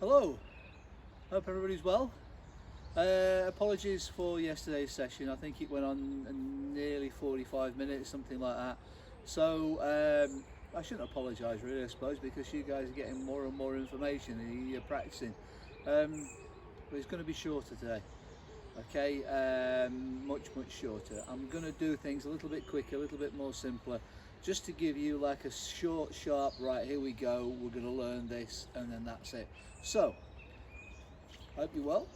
Hello, hope everybody's well. Apologies for yesterday's session. I think it went on nearly 45 minutes, something like that. So I shouldn't apologise really, I suppose, because you guys are getting more and more information and you're practicing. But it's going to be shorter today. Okay, much shorter. I'm going to do things a little bit quicker, a little bit more simpler, just to give you like a short, sharp, right, here we go, we're going to learn this, and then that's it. So, hope you're well,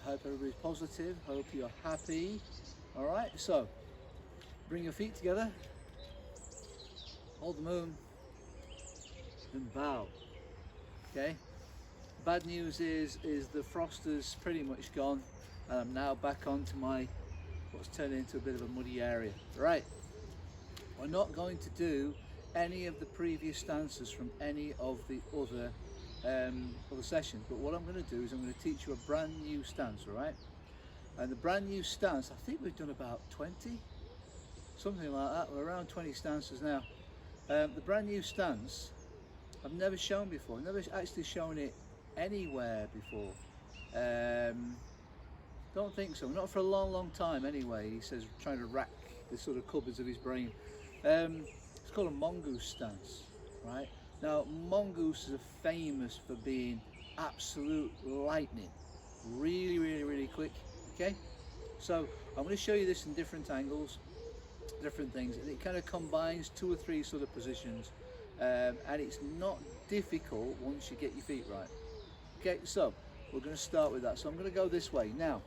hope everybody's positive, hope you're happy. All right, so bring your feet together, hold the moon, and bow. Okay, bad news is the frost is pretty much gone, and I'm now back onto my what's turned into a bit of a muddy area. Right, we're not going to do any of the previous stances from any of the other sessions, but what I'm going to do is I'm going to teach you a brand new stance. All right, and the brand new stance, I think we've done about 20, something like that. We're around 20 stances now. The brand new stance I've never shown before, never actually shown it anywhere before. Don't think so, not for a long time anyway. He says, trying to rack the sort of cupboards of his brain. It's called a mongoose stance, right? Now, mongooses are famous for being absolute lightning, really quick. Okay, so I'm going to show you this in different angles, different things, and it kind of combines 2 or 3 sort of positions, and it's not difficult once you get your feet right. Okay, so we're going to start with that. So I'm going to go this way. Now,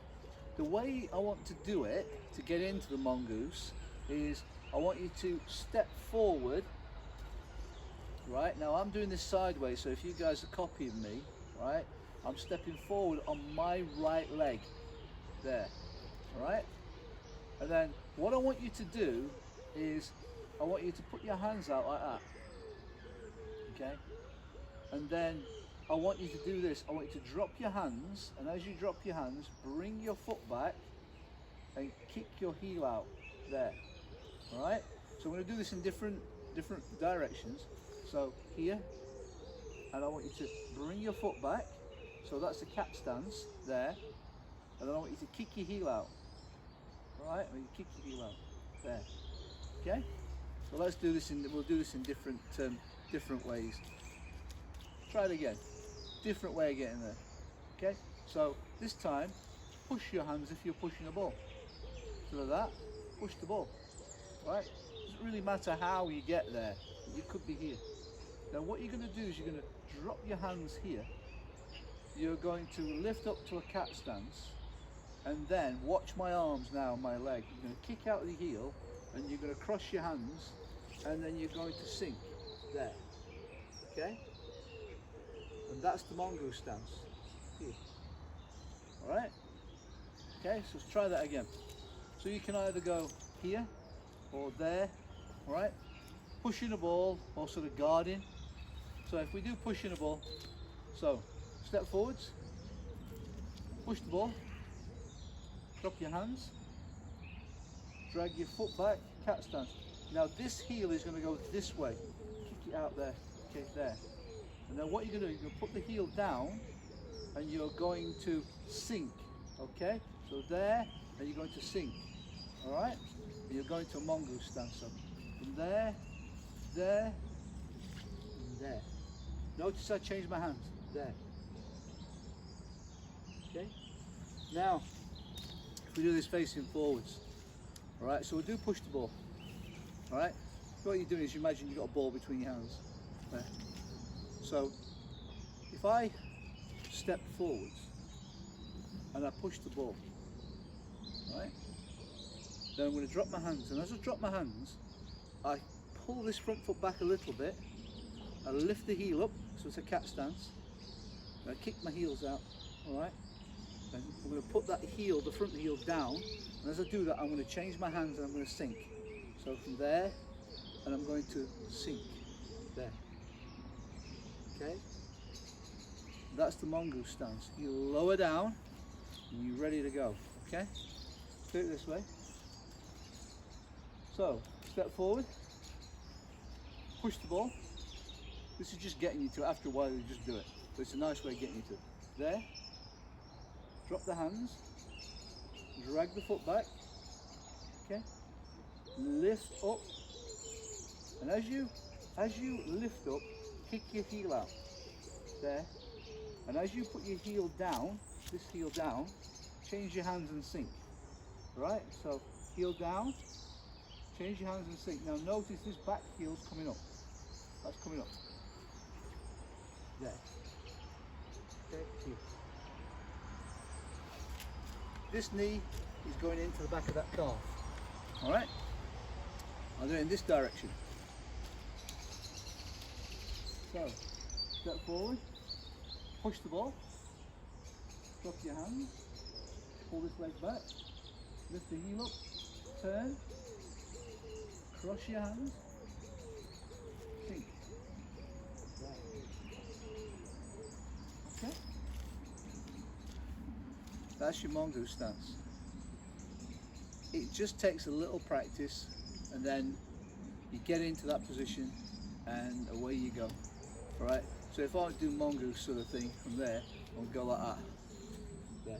the way I want to do it to get into the mongoose is I want you to step forward. Right, now I'm doing this sideways, so if you guys are copying me, right, I'm stepping forward on my right leg there. All right, and then what I want you to do is I want you to put your hands out like that. Okay, and then I want you to do this. I want you to drop your hands, and as you drop your hands, bring your foot back and kick your heel out there. All right, so I'm going to do this in different directions. So here, and I want you to bring your foot back, so that's the cat stance there, and then I want you to kick your heel out. All right, when you kick your heel out there. Okay, so let's do this we'll do this in different ways. Try it again, different way of getting there. Okay, so this time push your hands if you're pushing a ball. So like that, push the ball. Right, doesn't really matter how you get there, you could be here. Now what you're going to do is you're going to drop your hands here, you're going to lift up to a cat stance, and then watch my arms now, my leg. You're going to kick out the heel, and you're going to cross your hands, and then you're going to sink there. Okay, and that's the mongoose stance here. All right, okay, so let's try that again. So you can either go here or there. All right, pushing the ball or sort of guarding. So if we do pushing the ball, so step forwards, push the ball, drop your hands, drag your foot back, cat stance. Now this heel is going to go this way, kick it out there, okay, there. And then what you're going to do, you're going to put the heel down and you're going to sink, okay? So there, and you're going to sink, all right? And you're going to a mongoose stance. So from there, there, and there. Notice I changed my hands, there. Okay? Now, if we do this facing forwards, all right, so we'll do push the ball, all right? What you're doing is you imagine you've got a ball between your hands, there. So, if I step forwards and I push the ball, right, then I'm going to drop my hands, and as I drop my hands, I pull this front foot back a little bit, I lift the heel up, so it's a cat stance, and I kick my heels out, all right, and I'm going to put that heel, the front heel down, and as I do that I'm going to change my hands and I'm going to sink. So from there, and I'm going to sink, there, okay, that's the mongoose stance. You lower down, and you're ready to go, okay, do it this way. So, step forward, push the ball. This is just getting you to it. After a while you just do it. but it's a nice way of getting you to there. Drop the hands, drag the foot back, okay, lift up, and as you lift up, kick your heel out, there, and as you put your heel down, this heel down, change your hands and sink, right? So heel down, change your hands and sink. Now notice this back heel's coming up, that's coming up, there, okay, here. This knee is going into the back of that calf. All right? I'll do it in this direction. So, step forward, push the ball, drop your hands, pull this leg back, lift the heel up, turn, cross your hands, sink. Okay? That's your mongoose stance. It just takes a little practice, and then you get into that position and away you go. Alright, so if I do mongoose sort of thing from there, I'll go like that. There.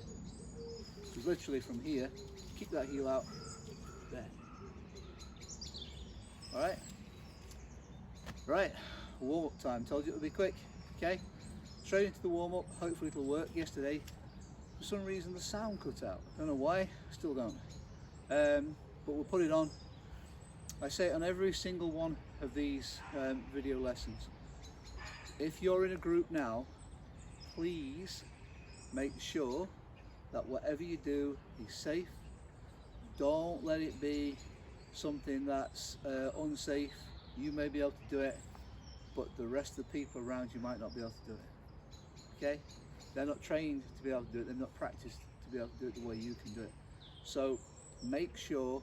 So literally from here, kick that heel out, there. Alright? Right, warm-up time. Told you it would be quick, okay? Straight into the warm-up, hopefully it'll work. Yesterday, for some reason the sound cut out. Don't know why, still don't. But we'll put it on. I say it on every single one of these video lessons. If you're in a group now, please make sure that whatever you do is safe. Don't let it be something that's unsafe. You may be able to do it, but the rest of the people around you might not be able to do it. Okay? They're not trained to be able to do it. They're not practiced to be able to do it the way you can do it. So make sure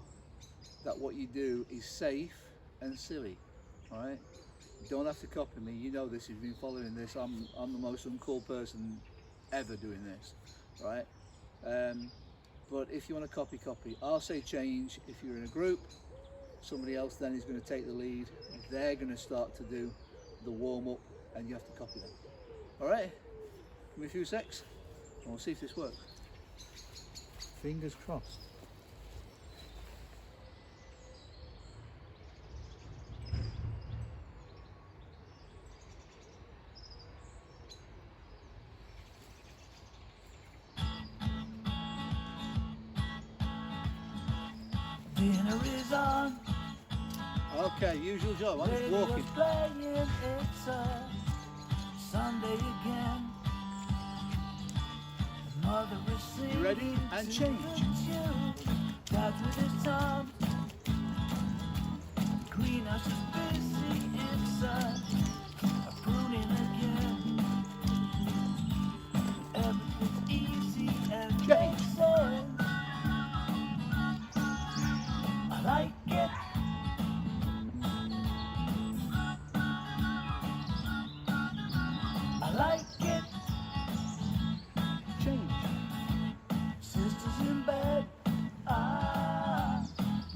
that what you do is safe and silly. All right? You don't have to copy me. You know this. If you've been following this, I'm the most uncool person ever doing this. Right? But if you want to copy. I'll say change if you're in a group. Somebody else then is going to take the lead. They're going to start to do the warm-up, and you have to copy them. All right? Give me a few secs, and we'll see if this works. Fingers crossed. Dinner is on. Okay, usual job. I'm just walking. Playing, it's a Sunday again. Mother is singing. You ready? And change. God's with his tongue. Greenhouse is busy. It's a pruning again. Everything's easy and Change. sense. I like it. I like it. Change. Sisters in bed.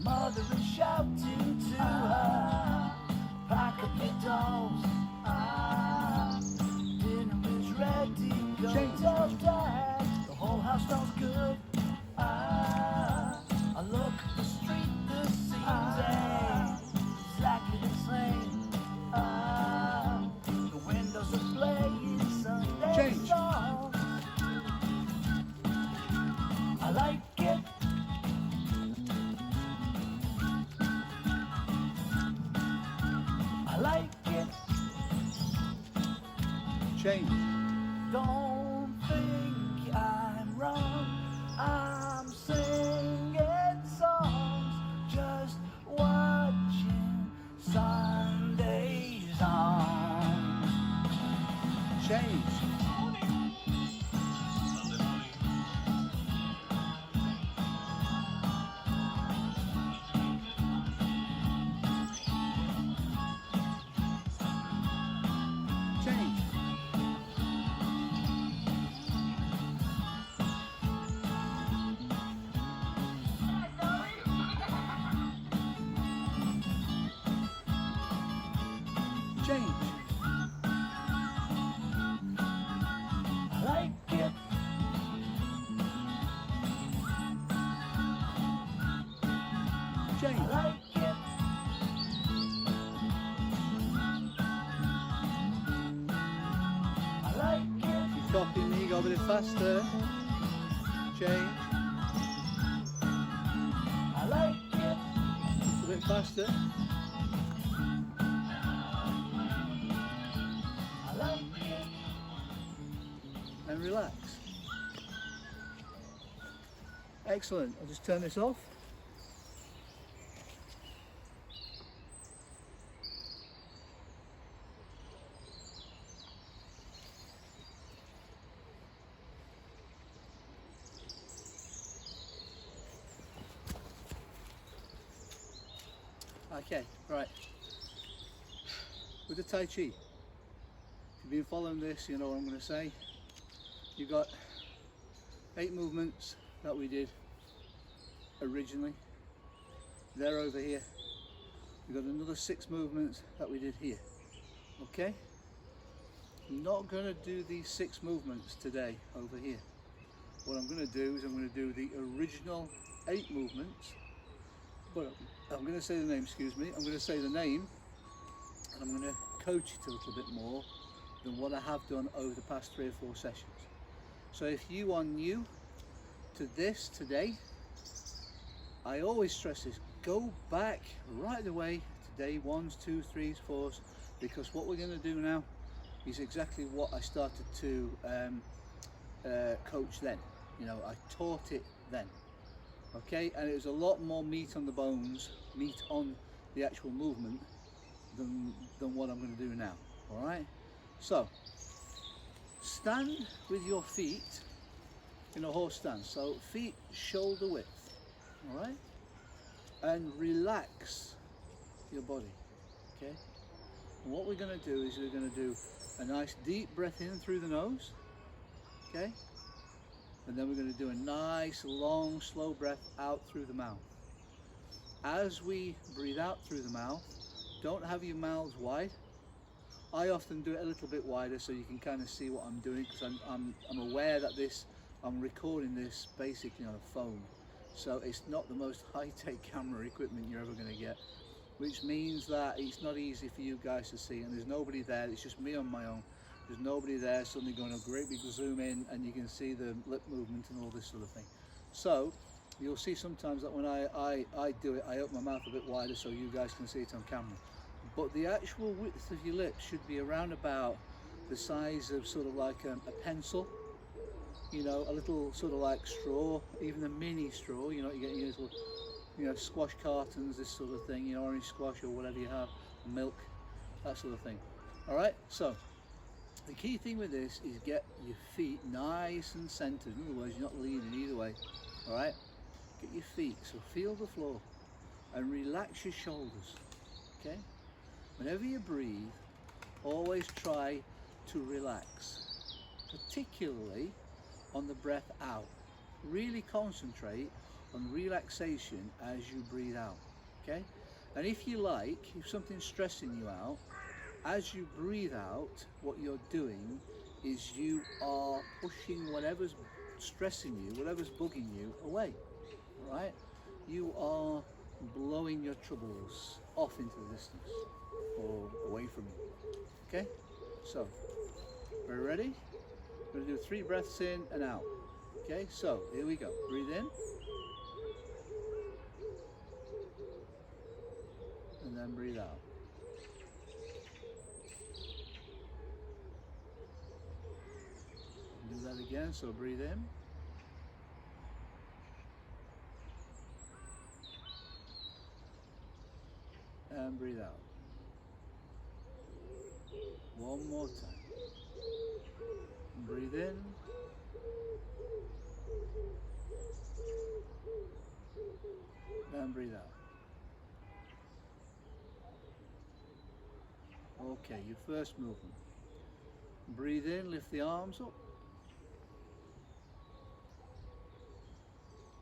Mother is shouting to her. Pack up your dolls. Dinner is ready. Go Change. tell Dad. The whole house smells good. I look at the street, the scenes ain't exactly the same. The windows are playing Sunday Change. songs. I like it. I like it. Change. Don't think I'm wrong. I'm singing songs, just watching Sundays on. Change. Change. Change. go a bit faster. Change. I like it. Just a bit faster. I like it. And relax. Excellent. I'll just turn this off. Okay, right. With the Tai Chi, if you've been following this, you know what I'm going to say. You've got 8 movements that we did originally. They're over here. We've got another 6 movements that we did here. Okay? I'm not going to do these 6 movements today over here. What I'm going to do is I'm going to do the original 8 movements, but I'm going to say the name, excuse me, I'm going to say the name, and I'm going to coach it a little bit more than what I have done over the past 3 or 4 sessions. So if you are new to this today, I always stress this, go back right away to day 1s, 2s, 3s, 4s, because what we're going to do now is exactly what I started to coach then. You know, I taught it then. Okay, and it was a lot more meat on the bones, meat on the actual movement than what I'm going to do now. All right, so stand with your feet in a horse stance, so feet shoulder width. All right, and relax your body. Okay, and what we're going to do is we're going to do a nice deep breath in through the nose. Okay, and then we're going to do a nice long slow breath out through the mouth. As we breathe out through the mouth, don't have your mouths wide. I often do it a little bit wider so you can kind of see what I'm doing, because I'm aware that I'm recording this basically on a phone, so it's not the most high-tech camera equipment you're ever going to get, which means that it's not easy for you guys to see, and there's nobody there. It's just me on my own. There's nobody there suddenly going to great big zoom in and you can see the lip movement and all this sort of thing. So you'll see sometimes that when I do it, I open my mouth a bit wider so you guys can see it on camera. But the actual width of your lips should be around about the size of sort of like a pencil, you know, a little sort of like straw, even a mini straw, you know, you get your little, you know, squash cartons, this sort of thing, you know, orange squash or whatever you have, milk, that sort of thing. All right, so the key thing with this is get your feet nice and centered. In other words, you're not leaning either way. All right, get your feet, so feel the floor and relax your shoulders. Okay, whenever you breathe, always try to relax, particularly on the breath out. Really concentrate on relaxation as you breathe out. Okay, and if you like, if something's stressing you out, as you breathe out, what you're doing is you are pushing whatever's stressing you, whatever's bugging you away. All right, you are blowing your troubles off into the distance or away from you. Okay, so are you ready? We're going to do 3 breaths in and out. Okay, so here we go. Breathe in and then breathe out. Do that again, so breathe in and breathe out. One more time. Breathe in and breathe out. Okay, your first movement. Breathe in, lift the arms up.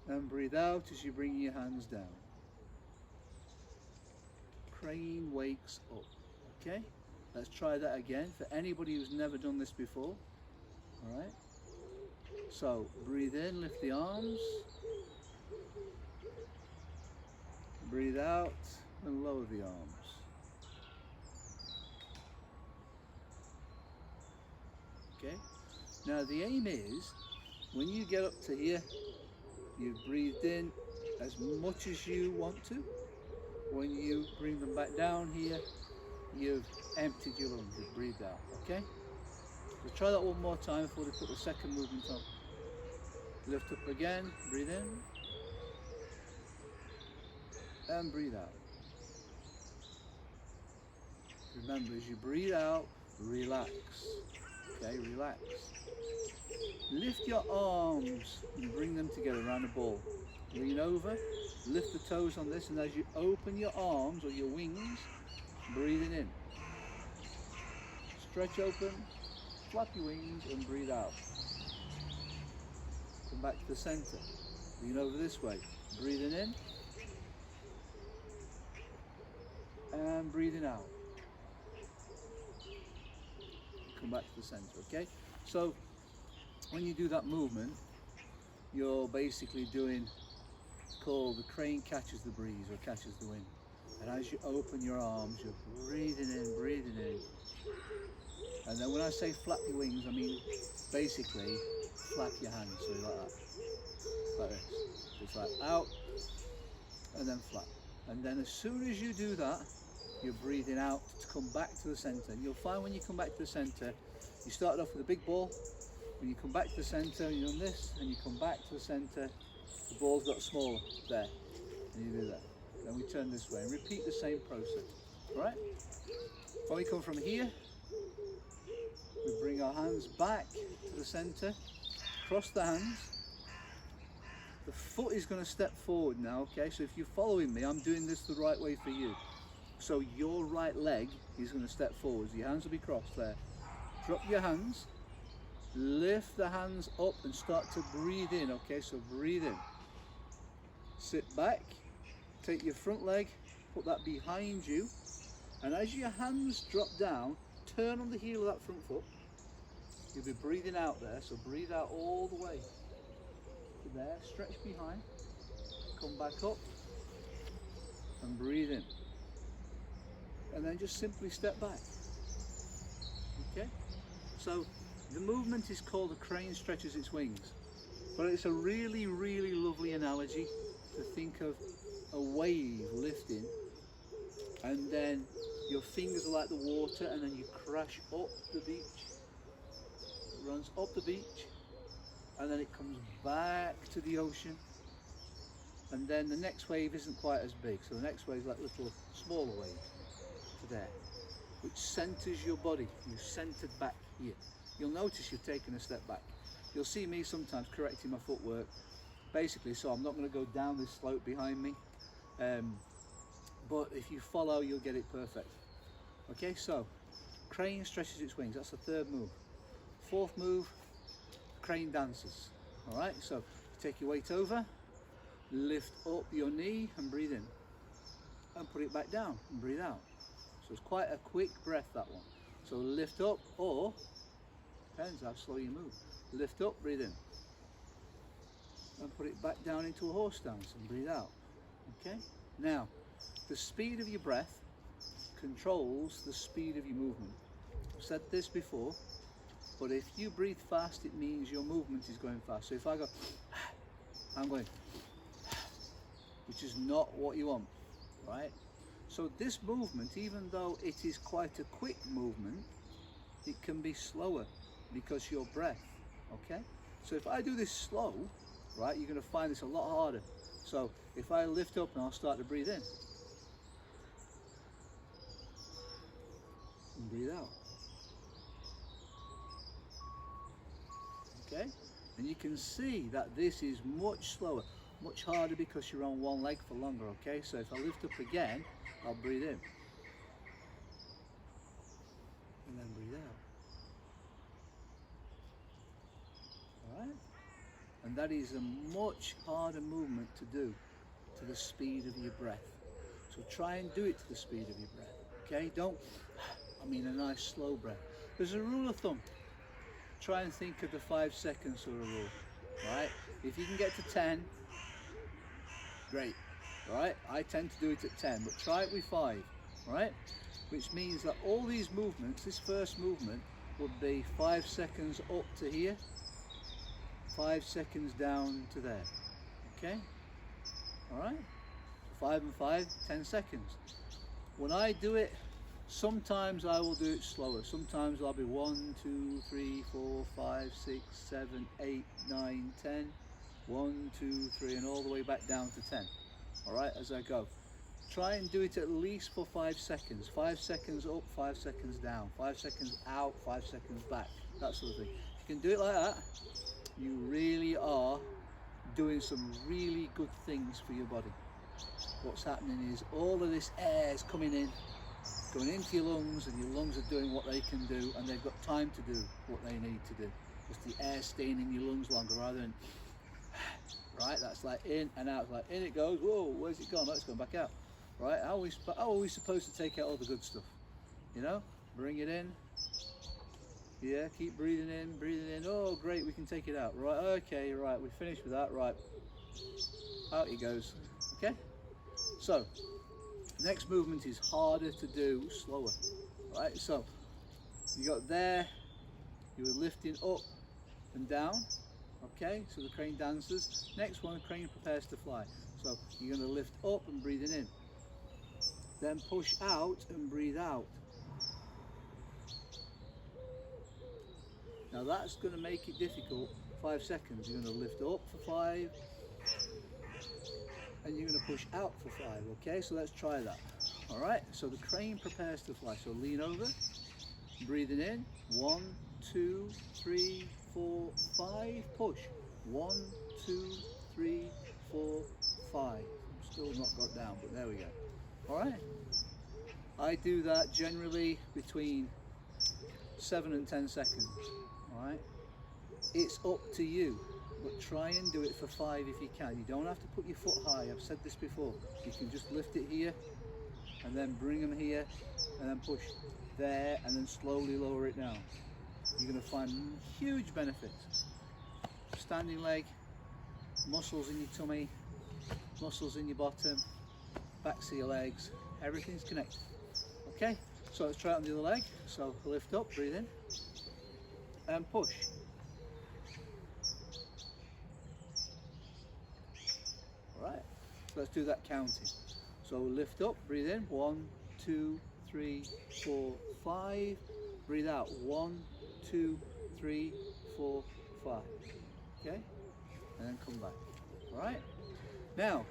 And breathe out as you bring your hands down. Crane wakes up. Okay, let's try that again for anybody who's never done this before. All right, so breathe in, lift the arms. Breathe out and lower the arms. Okay, Now the aim is, when you get up to here, you've breathed in as much as you want to. When you bring them back down here, you've emptied your lungs, you've breathed out, okay? So try that one more time before we put the second movement on. Lift up again, breathe in, and breathe out. Remember, as you breathe out, relax, okay, relax. Lift your arms and bring them together around the ball. Lean over, lift the toes on this, and as you open your arms or your wings, breathing in. Stretch open, flap your wings and breathe out. Come back to the center. Lean over this way, breathing in and breathing out. Come back to the center, okay? So when you do that movement, you're basically doing, it's called the crane catches the breeze or catches the wind. And as you open your arms, you're breathing in, breathing in. And then when I say flap your wings, I mean basically flap your hands, so like that, like this. Just like out, and then flap. And then as soon as you do that, you're breathing out to come back to the center. And you'll find when you come back to the center, you started off with a big ball. When you come back to the center, you're on this, and you come back to the center, the ball's got smaller there, and you do that. Then we turn this way and repeat the same process. All right? When we come from here, we bring our hands back to the center, cross the hands. The foot is going to step forward now, okay? So if you're following me, I'm doing this the right way for you. So your right leg is going to step forward. Your hands will be crossed there. Drop your hands, lift the hands up and start to breathe in, okay? So breathe in. Sit back, take your front leg, put that behind you, and as your hands drop down, turn on the heel of that front foot. You'll be breathing out there, so breathe out all the way to there, stretch behind, come back up and breathe in. And then just simply step back. Okay? So the movement is called a crane stretches its wings. But it's a really, really lovely analogy to think of a wave lifting, and then your fingers are like the water, and then you crash up the beach. It runs up the beach, and then it comes back to the ocean. And then the next wave isn't quite as big, so the next wave is like a little smaller wave to there, which centers your body. You're centered back here. You'll notice you've taken a step back. You'll see me sometimes correcting my footwork, basically, so I'm not going to go down this slope behind me. But if you follow, you'll get it perfect. Okay, so crane stretches its wings. That's the third move. Fourth move, crane dances. All right, so take your weight over, lift up your knee and breathe in, and put it back down and breathe out. So it's quite a quick breath, that one. So lift up, or depends how slow you move. Lift up, breathe in, and put it back down into a horse stance and breathe out. Okay? Now, the speed of your breath controls the speed of your movement. I've said this before, but if you breathe fast, it means your movement is going fast. So if I go, I'm going, which is not what you want, right? So this movement, even though it is quite a quick movement, it can be slower because your breath, okay? So if I do this slow, right, you're going to find this a lot harder. So if I lift up and I'll start to breathe in and breathe out, okay? And you can see that this is much slower, much harder because you're on one leg for longer, okay? So if I lift up again, I'll breathe in and then breathe out. All right? And that is a much harder movement to do to the speed of your breath. So try and do it to the speed of your breath, okay? Don't, I mean a nice slow breath. There's a rule of thumb. Try and think of the 5 seconds sort of rule, right? If you can get to 10, great, all right? I tend to do it at 10, but try it with 5, all right? Which means that all these movements, this first movement, would be 5 seconds up to here, 5 seconds down to there. Okay? Alright? 5 and 5, 10 seconds. When I do it, sometimes I will do it slower. Sometimes I'll be 1, 2, 3, 4, 5, 6, 7, 8, 9, 10. 1, 2, 3, and all the way back down to 10. Alright, as I go. Try and do it at least for 5 seconds. 5 seconds up, 5 seconds down. 5 seconds out, 5 seconds back. That sort of thing. If you can do it like that, you really are doing some really good things for your body. What's happening is all of this air is coming in, going into your lungs, and your lungs are doing what they can do, and they've got time to do what they need to do. Just the air staying in your lungs longer rather than, right, that's like in and out, like in it goes, whoa, where's it gone? Oh, it's going back out. Right, how are we supposed to take out all the good stuff? You know, bring it in. Yeah, keep breathing in. Oh, great, we can take it out. Right, okay, right, we finished with that. Right, out it goes. Okay, so next movement is harder to do, slower. Right, so you got there, you were lifting up and down. Okay, so the crane dances. Next one, crane prepares to fly. So you're going to lift up and breathing in. Then push out and breathe out. Now that's going to make it difficult. 5 seconds. You're going to lift up for 5 and you're going to push out for 5. Okay, so let's try that. Alright, so the crane prepares to fly. So lean over, breathing in. 1, 2, 3, 4, 5. Push. 1, 2, 3, 4, 5. Still not got down, but there we go. Alright, I do that generally between 7 and 10 seconds. Alright, it's up to you, but try and do it for 5 if you can. You don't have to put your foot high, I've said this before. You can just lift it here and then bring them here and then push there and then slowly lower it down. You're going to find huge benefits. Standing leg, muscles in your tummy, muscles in your bottom, backs of your legs, everything's connected. Okay, so let's try it on the other leg. So lift up, breathe in, and push. Alright, so let's do that counting. So lift up, breathe in, 1, 2, 3, 4, 5. Breathe out, 1, 2, 3, 4, 5. Okay, and then come back. Alright, now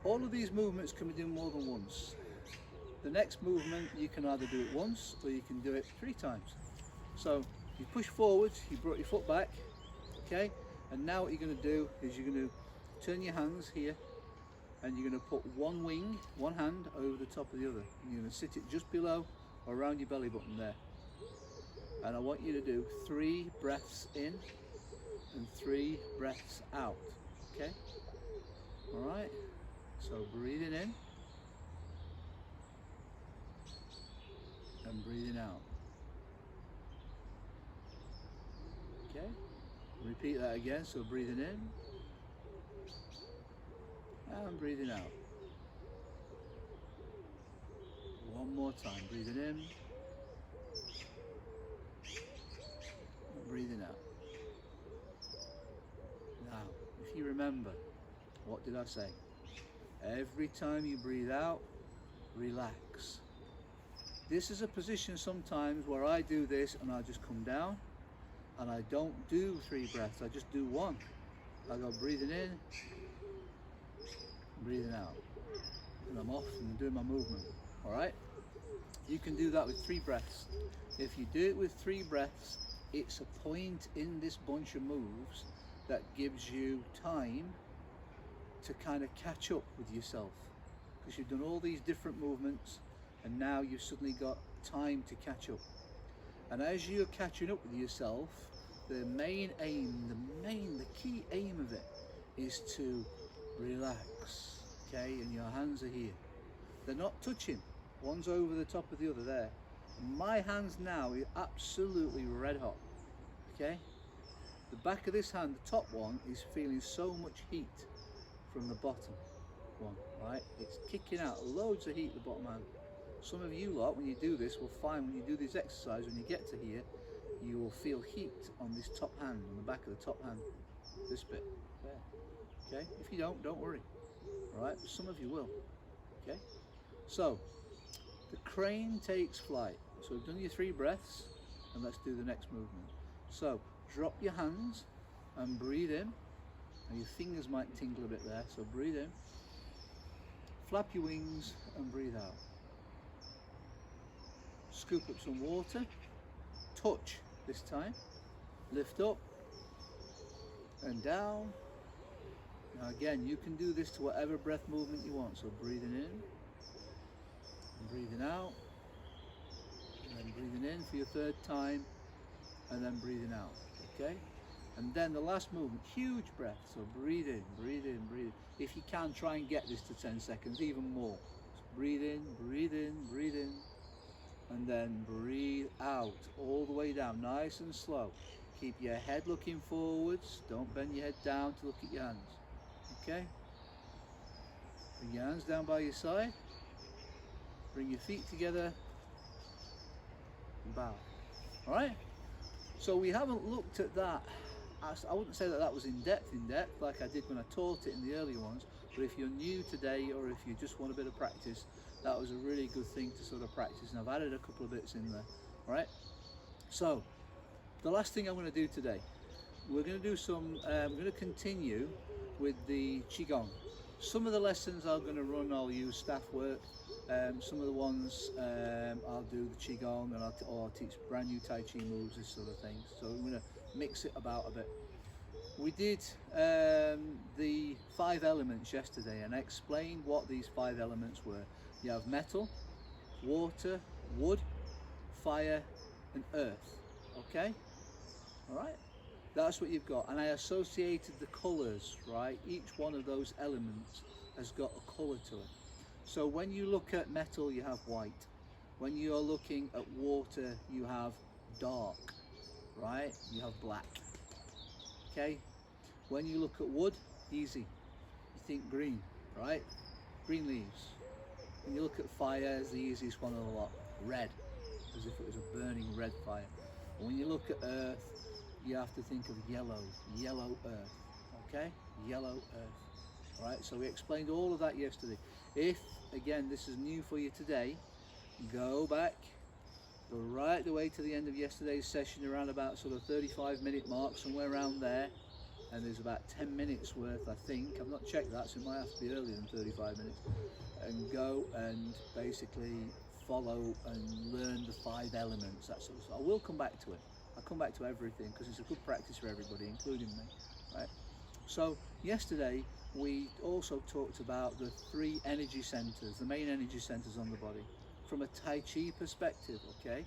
all of these movements can be done more than once. The next movement, you can either do it once or you can do it 3 times. So you push forwards, you brought your foot back, okay? And now what you're going to do is you're going to turn your hands here and you're going to put one wing, one hand over the top of the other. And you're going to sit it just below or around your belly button there. And I want you to do 3 breaths in and 3 breaths out, okay? All right? So breathing in and breathing out. Okay, repeat that again. So breathing in and breathing out. One more time, breathing in and breathing out. Now, if you remember, what did I say? Every time you breathe out, relax. This is a position sometimes where I do this and I just come down and I don't do 3 breaths, I just do 1. I go breathing in, breathing out, and I'm off and doing my movement. Alright? You can do that with 3 breaths. If you do it with 3 breaths, it's a point in this bunch of moves that gives you time to kind of catch up with yourself, because you've done all these different movements and now you've suddenly got time to catch up. And as you're catching up with yourself, the main aim, the key aim of it is to relax, okay? And your hands are here. They're not touching. One's over the top of the other there. My hands now are absolutely red hot, okay? The back of this hand, the top one, is feeling so much heat from the bottom one, right? It's kicking out loads of heat, the bottom hand. Some of you lot, when you do this, will find when you do this exercise, when you get to here, you will feel heat on this top hand, on the back of the top hand, this bit there. Okay, if you don't worry. All right, but some of you will. Okay, so the crane takes flight. So we've done your 3 breaths, and let's do the next movement. So drop your hands and breathe in, and your fingers might tingle a bit there, so breathe in, flap your wings and breathe out. Scoop up some water, touch this time, lift up and down. Now again, you can do this to whatever breath movement you want, so breathing in and breathing out, and then breathing in for your 3rd time, and then breathing out, okay? And then the last movement, huge breath, so breathe in, breathe in, breathe in. If you can, try and get this to 10 seconds, even more. So breathe in, breathe in, breathe in, and then breathe out all the way down, nice and slow. Keep your head looking forwards, don't bend your head down to look at your hands, okay? Bring your hands down by your side, bring your feet together, and bow, all right? So we haven't looked at that. I wouldn't say that that was in depth like I did when I taught it in the earlier ones, but if you're new today or if you just want a bit of practice, that was a really good thing to sort of practice, and I've added a couple of bits in there. All right, so the last thing I'm going to do today, we're going to do some, we're going to continue with the Qigong. Some of the lessons I'm going to run, I'll use staff work. Some of the ones I'll do the Qigong, and I'll teach brand new Tai Chi moves, this sort of thing. So I'm going to mix it about a bit. We did the 5 elements yesterday, and I explained what these 5 elements were. You have metal, water, wood, fire, and earth. Okay? All right? That's what you've got. And I associated the colours, right? Each one of those elements has got a colour to it. So when you look at metal, you have white. When you're looking at water, you have dark, right? You have black. Okay? When you look at wood, easy. You think green, right? Green leaves. When you look at fire, it's the easiest one of the lot. Red, as if it was a burning red fire. And when you look at earth, you have to think of yellow, yellow earth. Okay? Yellow earth. All right? So we explained all of that yesterday. If, again, this is new for you today, go back, go right the way to the end of yesterday's session, around about sort of 35-minute mark, somewhere around there. And there's about 10 minutes worth, I think. I've not checked that, so it might have to be earlier than 35 minutes. And go and basically follow and learn the 5 elements, that sort of stuff. I will come back to it. I'll come back to everything because it's a good practice for everybody, including me. Right? So yesterday we also talked about the 3 energy centers, the main energy centers on the body, from a Tai Chi perspective, okay?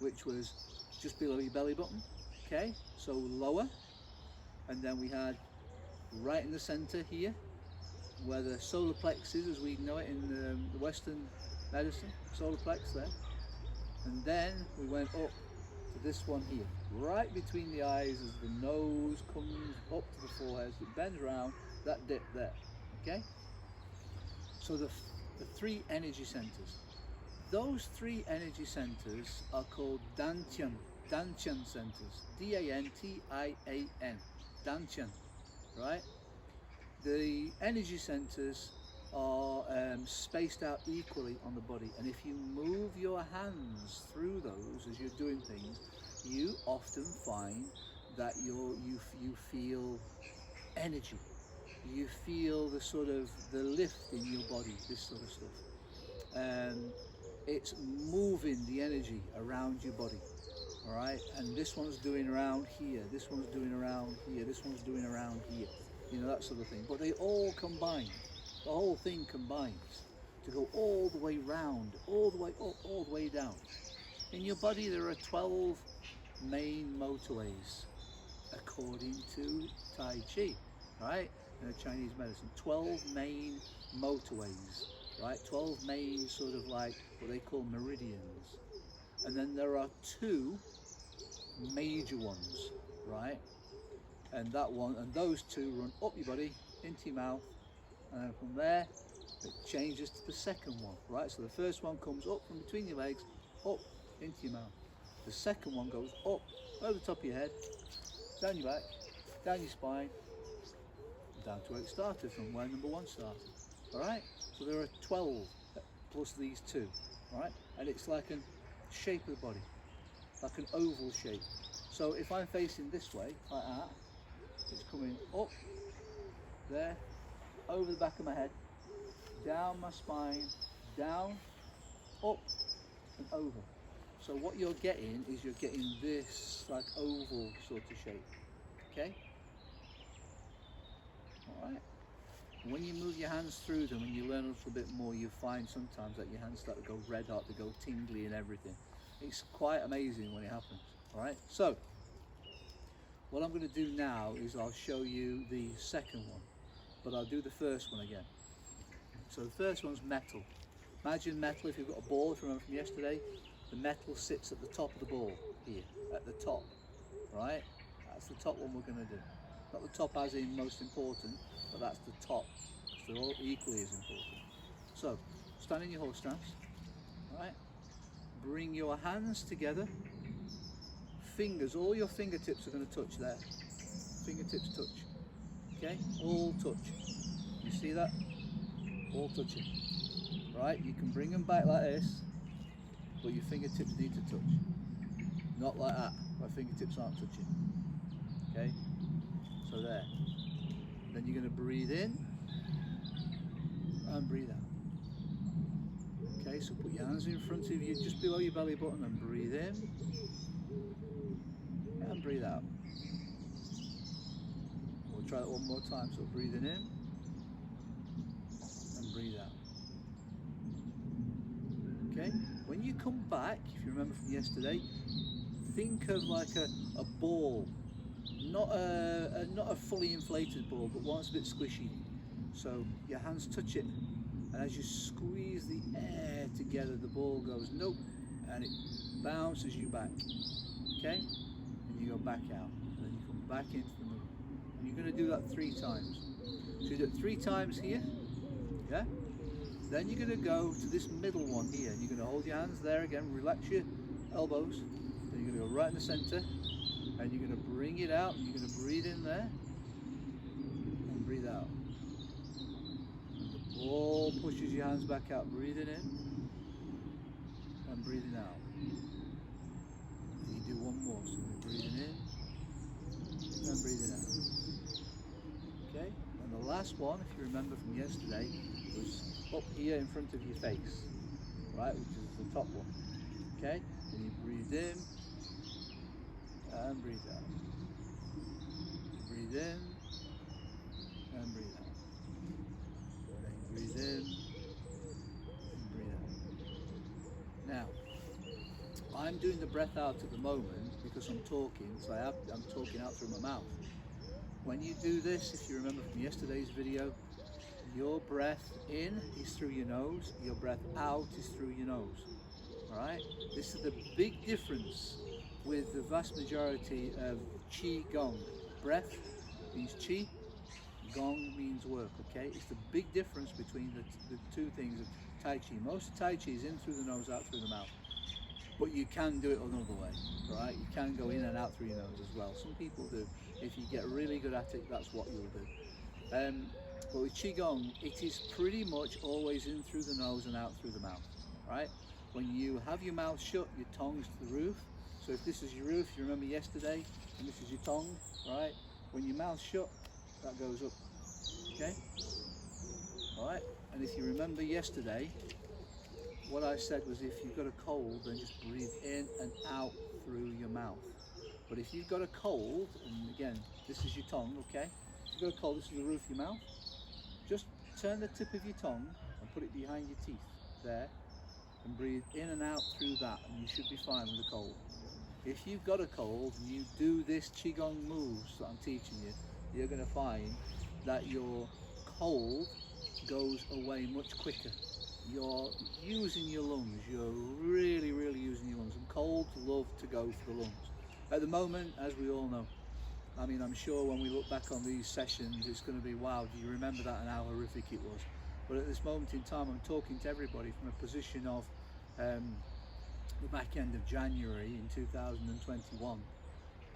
Which was just below your belly button, okay? So lower. And then we had right in the center here, where the solar plex is, as we know it in the Western medicine, solar plex there. And then we went up to this one here, right between the eyes as the nose comes up to the forehead, it bends around, that dip there, okay? So the 3 energy centers. Those 3 energy centers are called Dantian centers, D-A-N-T-I-A-N. Dantian, right? The energy centers are spaced out equally on the body, and if you move your hands through those as you're doing things, you often find that you feel energy. You feel the sort of the lift in your body, this sort of stuff. It's moving the energy around your body. All right, and this one's doing around here, this one's doing around here, this one's doing around here, you know, that sort of thing. But they all combine, the whole thing combines to go all the way round, all the way up, all the way down. In your body there are 12 main motorways, according to Tai Chi, right, in Chinese medicine. 12 main motorways, right, 12 main sort of like what they call meridians. And then there are 2 major ones, right? And that one, and those 2 run up your body, into your mouth, and then from there, It changes to the second one, right? So the first one comes up from between your legs, up into your mouth. The second one goes up over the top of your head, down your back, down your spine, down to where it started, from where number 1 started. All right? So there are 12 plus these 2, all right? And it's like a shape of the body, like an oval shape. So if I'm facing this way, like that, it's coming up, there, over the back of my head, down my spine, down, up, and over. So what you're getting is you're getting this like oval sort of shape, okay? All right. When you move your hands through them and you learn a little bit more, you find sometimes that your hands start to go red hot, they go tingly and everything. It's quite amazing when it happens, all right? So, what I'm going to do now is I'll show you the second one, but I'll do the first one again. So the first one's metal. Imagine metal, if you've got a ball, if you remember from yesterday, the metal sits at the top of the ball, here, at the top, right? That's the top one we're going to do. Not the top as in most important, but that's the top, because they're all equally as important. So, stand in your horse stance, right? Bring your hands together. Fingers, all your fingertips are going to touch there. Fingertips touch, okay? All touch. You see that? All touching, right? You can bring them back like this, but your fingertips need to touch. Not like that, my fingertips aren't touching, okay? So there. Then you're going to breathe in and breathe out. Okay, so put your hands in front of you, just below your belly button, and breathe in and breathe out. We'll try that one more time. So breathing in and breathe out. Okay, when you come back, if you remember from yesterday, think of like a ball. Not a fully inflated ball, but one that's a bit squishy. So your hands touch it, and as you squeeze the air together, the ball goes nope, and it bounces you back. Okay, and you go back out, and then you come back into the middle. And you're going to do that 3 times. So you do it 3 times here, yeah. Then you're going to go to this middle one here, and you're going to hold your hands there again. Relax your elbows. Then you're going to go right in the center. And you're going to bring it out, and you're going to breathe in there, and breathe out. And the ball pushes your hands back out, breathing in, and breathing out. And you do one more, so you're breathing in, and breathing out. Okay, and the last one, if you remember from yesterday, was up here in front of your face, right, which is the top one. Okay, and you breathe in, and breathe out. Breathe in and breathe out. And breathe in and breathe out. Now, I'm doing the breath out at the moment because I'm talking, so I'm talking out through my mouth. When you do this, if you remember from yesterday's video, your breath in is through your nose, your breath out is through your nose. Alright? This is the big difference with the vast majority of Qi Gong. Breath means Qi, Gong means work, okay? It's the big difference between the 2 things of Tai Chi. Most of Tai Chi is in through the nose, out through the mouth. But you can do it another way, right? You can go in and out through your nose as well. Some people do. If you get really good at it, that's what you'll do. But with Qigong, it is pretty much always in through the nose and out through the mouth, right? When you have your mouth shut, your tongue's to the roof. So if this is your roof, you remember yesterday, and this is your tongue, right? When your mouth's shut, that goes up, okay? All right, and if you remember yesterday, what I said was if you've got a cold, then just breathe in and out through your mouth. But if you've got a cold, and again, this is your tongue, okay? If you've got a cold, this is the roof of your mouth. Just turn the tip of your tongue and put it behind your teeth, there, and breathe in and out through that, and you should be fine with a cold. If you've got a cold and you do this Qigong moves that I'm teaching you, you're going to find that your cold goes away much quicker. You're using your lungs, you're really using your lungs, and colds love to go for the lungs. At the moment, as we all know, I mean, I'm sure when we look back on these sessions, it's going to be, wow, do you remember that and how horrific it was? but at this moment in time I'm talking to everybody from a position of the back end of January in 2021,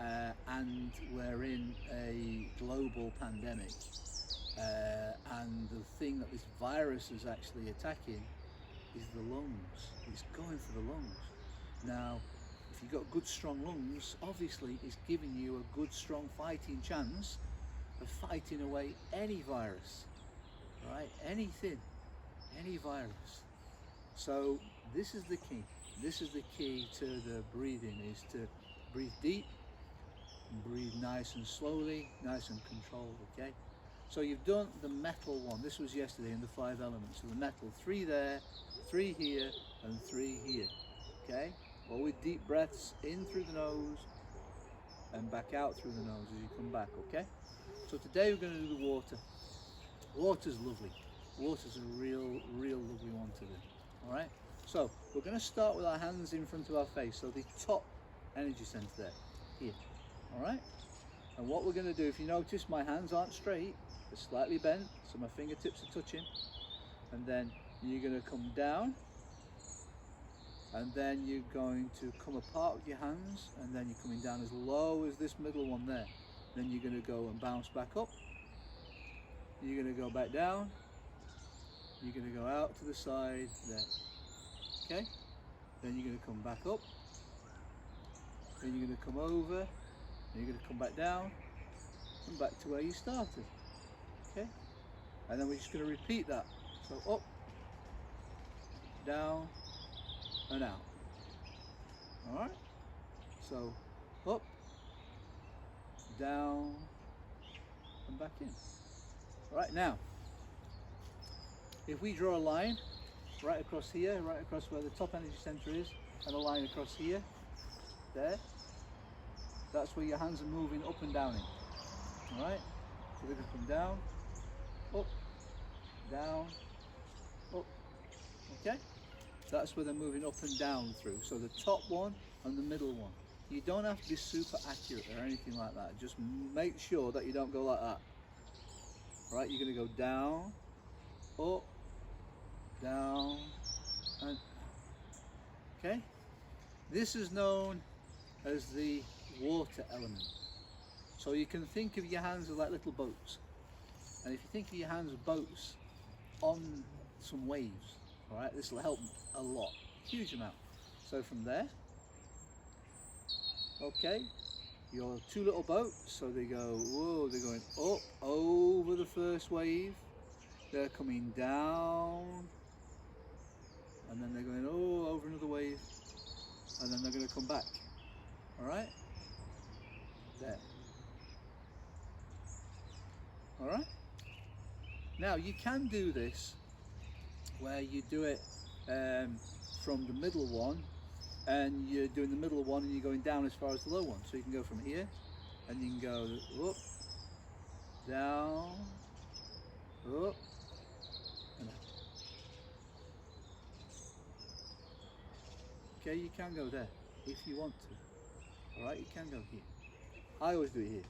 and we're in a global pandemic, and the thing that this virus is actually attacking is the lungs. It's going for the lungs. Now, if you've got good strong lungs, obviously it's giving you a good strong fighting chance of fighting away any virus, right? Anything, any virus. So this is the key. This is the key to the breathing, is to breathe deep and breathe nice and slowly, nice and controlled, okay? So you've done the metal one. This was yesterday in the 5 elements. So the metal, 3 there, 3 here, and 3 here, okay? Well, with deep breaths in through the nose and back out through the nose as you come back, okay? So today we're going to do the water. Water's lovely. Water's a real lovely one to do, all right? So we're going to start with our hands in front of our face, so the top energy center there, here, all right? And what we're going to do, if you notice, my hands aren't straight, they're slightly bent, so my fingertips are touching, and then you're going to come down, and then you're going to come apart with your hands, and then you're coming down as low as this middle one there. Then you're going to go and bounce back up, you're going to go back down, you're going to go out to the side there. Okay, then you're going to come back up, then you're going to come over, then you're going to come back down and back to where you started. Okay, and then we're just going to repeat that. So up, down and out. All right, so up, down and back in. All right, now if we draw a line right across here, right across where the top energy center is, and a line across here, there, that's where your hands are moving up and down in. All right, so they're going to come down, up, down, up. Okay, that's where they're moving up and down through. So the top one and the middle one. You don't have to be super accurate or anything like that. Just make sure that you don't go like that. All right, you're going to go down, up, down, and okay. This is known as the water element. So you can think of your hands as like little boats, and if you think of your hands as boats on some waves, all right, this will help a lot, huge amount. So from there, okay, your 2 little boats, so they go, whoa, they're going up over the first wave, they're coming down, and then they're going over another wave, and then they're going to come back. All right, there. All right, now you can do this where you do it from the middle one, and you're doing the middle one and you're going down as far as the low one. So you can go from here and you can go up, down, up, and out. Okay, you can go there if you want to. All right, you can go here. I always do it here.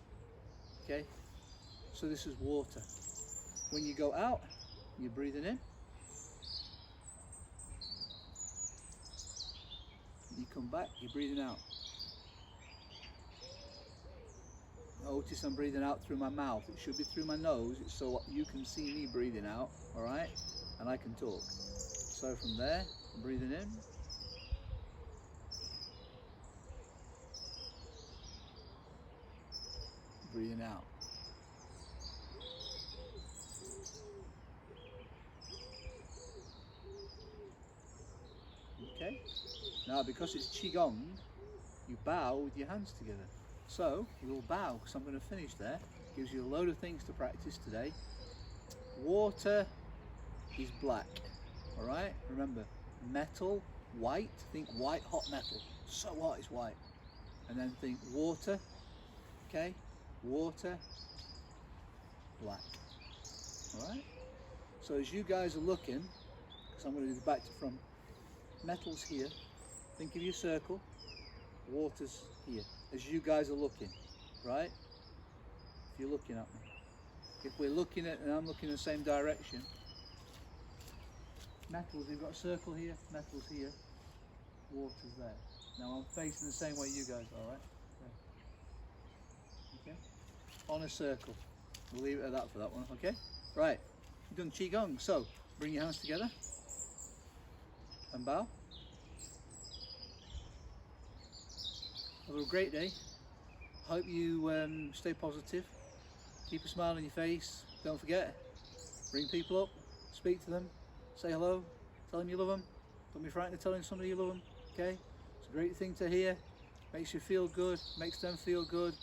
Okay, so this is water. When you go out, you're breathing in. You come back, you're breathing out. Notice I'm breathing out through my mouth. It should be through my nose, it's so you can see me breathing out, all right? And I can talk. So from there, I'm breathing in. Breathing out. Okay? Now, because it's Qigong, you bow with your hands together. So, we'll bow, because I'm going to finish there. Gives you a load of things to practice today. Water is black, alright? Remember, metal, white, think white hot metal. So hot it's white. And then think water, okay? Water, black, alright? So as you guys are looking, because I'm going to do the back to front, metal's here, think of your circle, water's here, as you guys are looking, right? If you're looking at me. If we're looking at, and I'm looking in the same direction, Metals, you've got a circle here, metals here, water's there. Now I'm facing the same way you guys are, right? Okay. On a circle. We'll leave it at that for that one, okay? Right, you've done Qigong, so bring your hands together and bow. Have a great day. Hope you stay positive. Keep a smile on your face. Don't forget, bring people up, speak to them, say hello, tell them you love them. Don't be frightened of telling somebody you love them, okay? It's a great thing to hear. Makes you feel good, makes them feel good,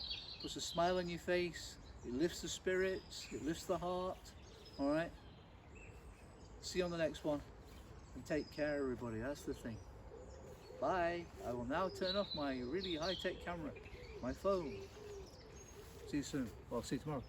puts a smile on your face. It lifts the spirits, it lifts the heart, all right? See you on the next one. And take care, everybody. That's the thing. Bye. I will now turn off my really high-tech camera, my phone. See you soon. Well, see you tomorrow.